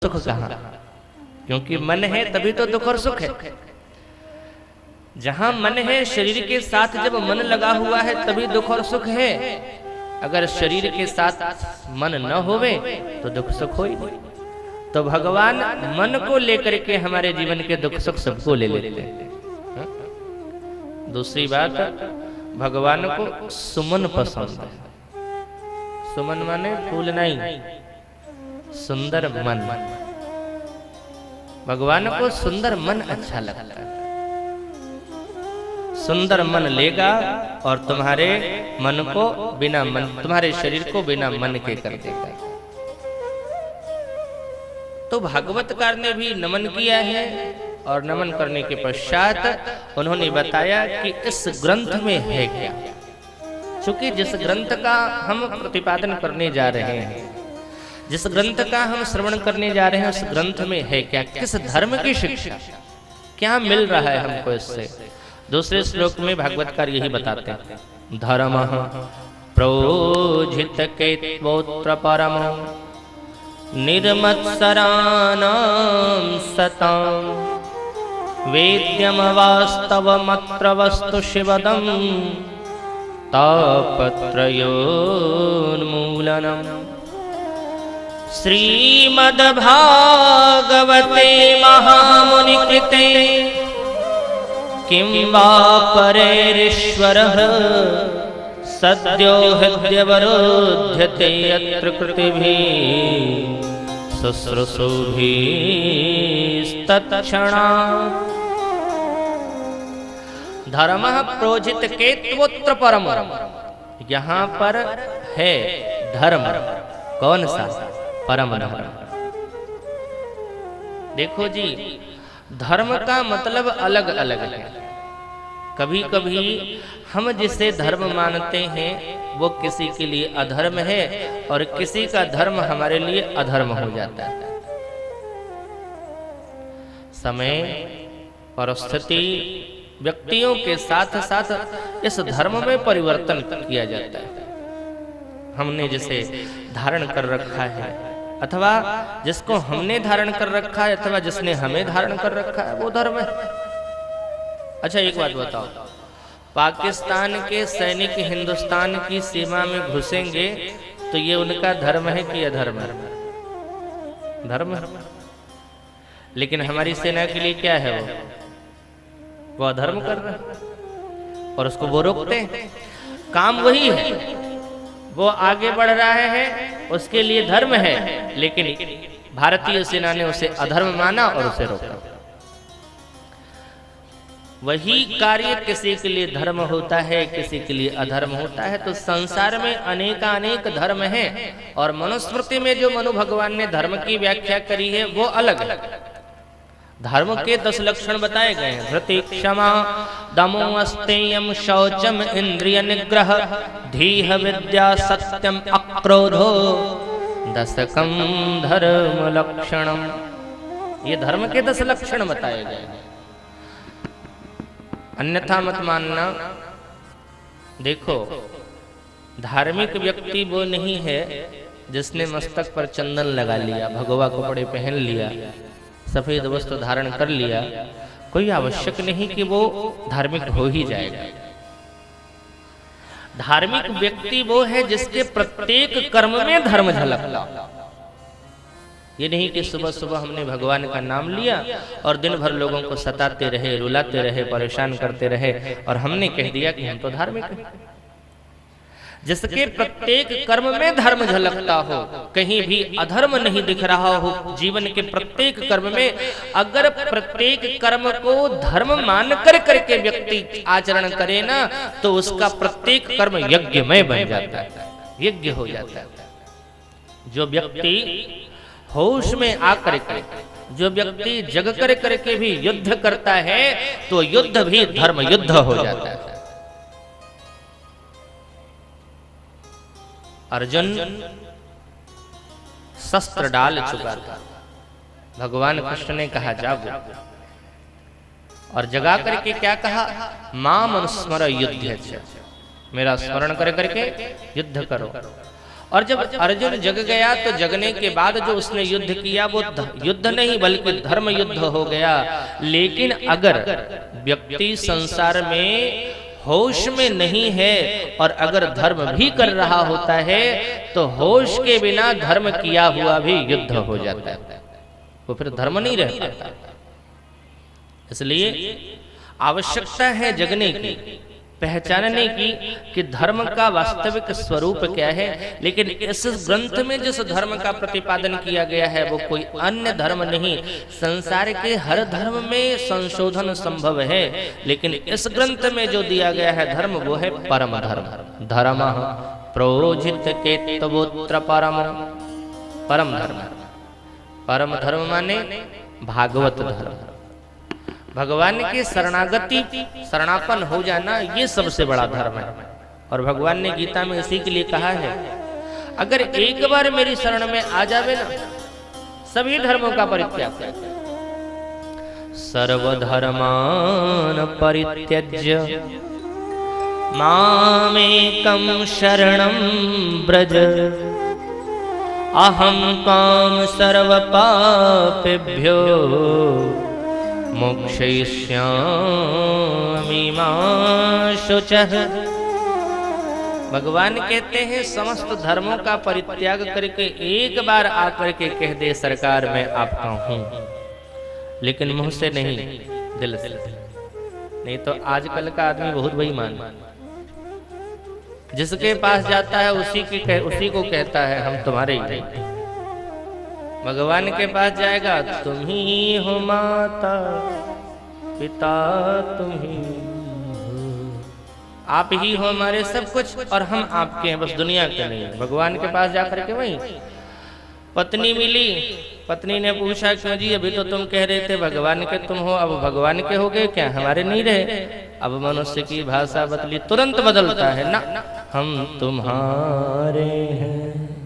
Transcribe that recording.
सुख कहाँ? क्योंकि मन है तभी तो दुख और सुख है। जहां मन है शरीर के साथ जब मन लगा हुआ है तभी दुख और सुख है। अगर शरीर के साथ मन न होवे तो दुख सुख हो ही नहीं। तो भगवान मन को लेकर के हमारे जीवन के दुख सुख सबको ले लेते हैं। दूसरी बात, भगवान को सुमन पसंद है। सुमन माने फूल नहीं, सुंदर मन। भगवान को सुंदर मन अच्छा लगता है। सुंदर मन लेगा और तुम्हारे मन को बिना मन, तुम्हारे शरीर को बिना मन के कर देगा। तो भागवतकार ने भी नमन किया है और नमन करने के पश्चात उन्होंने बताया कि इस ग्रंथ में है क्या। चूंकि जिस ग्रंथ का हम प्रतिपादन करने जा रहे हैं, जिस ग्रंथ का हम श्रवण करने जा रहे हैं, उस ग्रंथ में है क्या, किस धर्म की शिक्षा, क्या मिल रहा है हमको इससे। दूसरे श्लोक में भागवतकार यही बताते हैं, धर्मः प्रोजित केत्वोत्र परम निर्मत्सराणां सतां वेद्यम वास्तवमत्र वस्तु शिवदं तापत्रयोन्मूलनम्। श्रीमद्भागवते महामुनिकृते किं वा परेरीश्वरः सद्यो हृद्यवरोध्यते यत्र कृतिभिः शुश्रूषुभिस्तत्क्षणात्। धर्मः प्रोजित केत्वोत्र परम। यहाँ पर है धर्म, कौन सा? परम धर्म। देखो जी, धर्म का मतलब अलग अलग है। कभी कभी हम जिसे धर्म मानते हैं वो किसी के लिए अधर्म है और किसी का धर्म हमारे लिए अधर्म हो जाता है। समय और स्थिति व्यक्तियों के साथ साथ इस धर्म में परिवर्तन किया जाता है। हमने जिसे धारण कर रखा है अथवा जिसको हमने धारण कर रखा है अथवा जिसने हमें धारण कर रखा है वो धर्म है। अच्छा एक बात बताओ, पाकिस्तान के सैनिक हिंदुस्तान की सीमा में घुसेंगे तो ये उनका धर्म है कि अधर्म है? धर्म है। लेकिन हमारी सेना के लिए क्या है? वो अधर्म कर रहे हैं और उसको वो रोकते हैं। काम वही है, वो आगे बढ़ रहा है, उसके लिए धर्म है, लेकिन भारतीय सेना ने उसे अधर्म माना और उसे रोका। वही कार्य किसी के लिए धर्म होता है, किसी के लिए अधर्म होता है। तो संसार में अनेकानेक धर्म हैं और मनुस्मृति में जो मनु भगवान ने धर्म की व्याख्या करी है वो अलग है। धर्म के 10 लक्षण बताए गए हैं, धृति, क्षमा, दमो, अस्तेयम, शौचम, इंद्रिय निग्रह, धीह, विद्या, सत्यम, अक्रोधो, दशकम धर्म लक्षणम। ये धर्म के 10 लक्षण बताए गए हैं। अन्यथा मत मानना। देखो, धार्मिक व्यक्ति वो नहीं है जिसने मस्तक पर चंदन लगा लिया, भगवा कपड़े पहन लिया, सफेद वस्त्र धारण कर लिया। कोई आवश्यक नहीं कि वो धार्मिक हो ही जाएगा। धार्मिक व्यक्ति वो है जिसके प्रत्येक कर्म में धर्म झलकता। ये नहीं कि सुबह सुबह हमने भगवान का नाम लिया और दिन भर लोगों को सताते रहे, रुलाते रहे, परेशान करते रहे और हमने कह दिया कि हम तो धार्मिक हैं। जिसके प्रत्येक कर्म में धर्म झलकता हो, कहीं भी अधर्म नहीं दिख रहा हो, जीवन के प्रत्येक कर्म में अगर प्रत्येक कर्म को धर्म मान कर करके व्यक्ति आचरण करे ना तो उसका प्रत्येक कर्म यज्ञमय बन जाता है, यज्ञ हो जाता है। जो व्यक्ति होश में आकर के, जो व्यक्ति जग कर करके भी युद्ध करता है तो युद्ध भी धर्म युद्ध हो जाता है। अर्जुन शस्त्र डाल चुका था, भगवान कृष्ण ने कहा जागो, और जगा करके क्या कहा? माम अनुस्मर युद्ध, मेरा स्मरण कर करके युद्ध करो। और जब अर्जुन जग गया तो जगने के बाद जो उसने युद्ध किया वो युद्ध नहीं बल्कि धर्म युद्ध हो गया। लेकिन अगर व्यक्ति संसार में होश में नहीं है और अगर धर्म भी कर रहा होता है तो होश के बिना धर्म किया हुआ भी युद्ध हो जाता है, वो फिर धर्म नहीं रह पाता। इसलिए आवश्यकता है जगने की, पहचानने की कि धर्म का वास्तविक स्वरूप क्या है। लेकिन इस ग्रंथ में जिस धर्म का प्रतिपादन किया गया है वो कोई अन्य धर्म नहीं। संसार के हर धर्म में संशोधन संभव है, लेकिन इस ग्रंथ में जो दिया गया है धर्म वो है परम धर्म। धर्म प्रोजित केतवोत्र परम, परम धर्म। परम धर्म माने भागवत धर्म, भगवान के शरणागति शरणापन हो जाना, ये सबसे बड़ा धर्म है। और भगवान ने गीता में इसी के लिए कहा है, अगर एक बार मेरी शरण में आ जावे ना, सभी धर्मों का परित्याग कर, सर्वधर्मान परित्यज्य मामेकं शरणं व्रज अहं त्वां सर्वपापेभ्यो मोक्षयिष्यामि मा शुचः। भगवान कहते हैं समस्त धर्मों का परित्याग करके एक बार आकर के कह दे सरकार मैं आपका हूं, लेकिन मुंह से नहीं, दिल से। नहीं तो आजकल का आदमी बहुत बेईमान, जिसके पास जाता है उसी को कहता है हम तुम्हारे ही। भगवान के पास जाएगा, तुम ही हो माता पिता, तुम ही हो, आप ही हो हमारे सब कुछ और हम आपके हैं, बस दुनिया के नहीं। भगवान के पास जाकर के वही पत्नी मिली, पत्नी ने पूछा क्यों जी, अभी तो तुम कह रहे थे भगवान के तुम हो, अब भगवान के हो गए क्या, हमारे नहीं रहे। अब मनुष्य की भाषा बदली, तुरंत बदलता है ना, हम तुम्हारे हैं।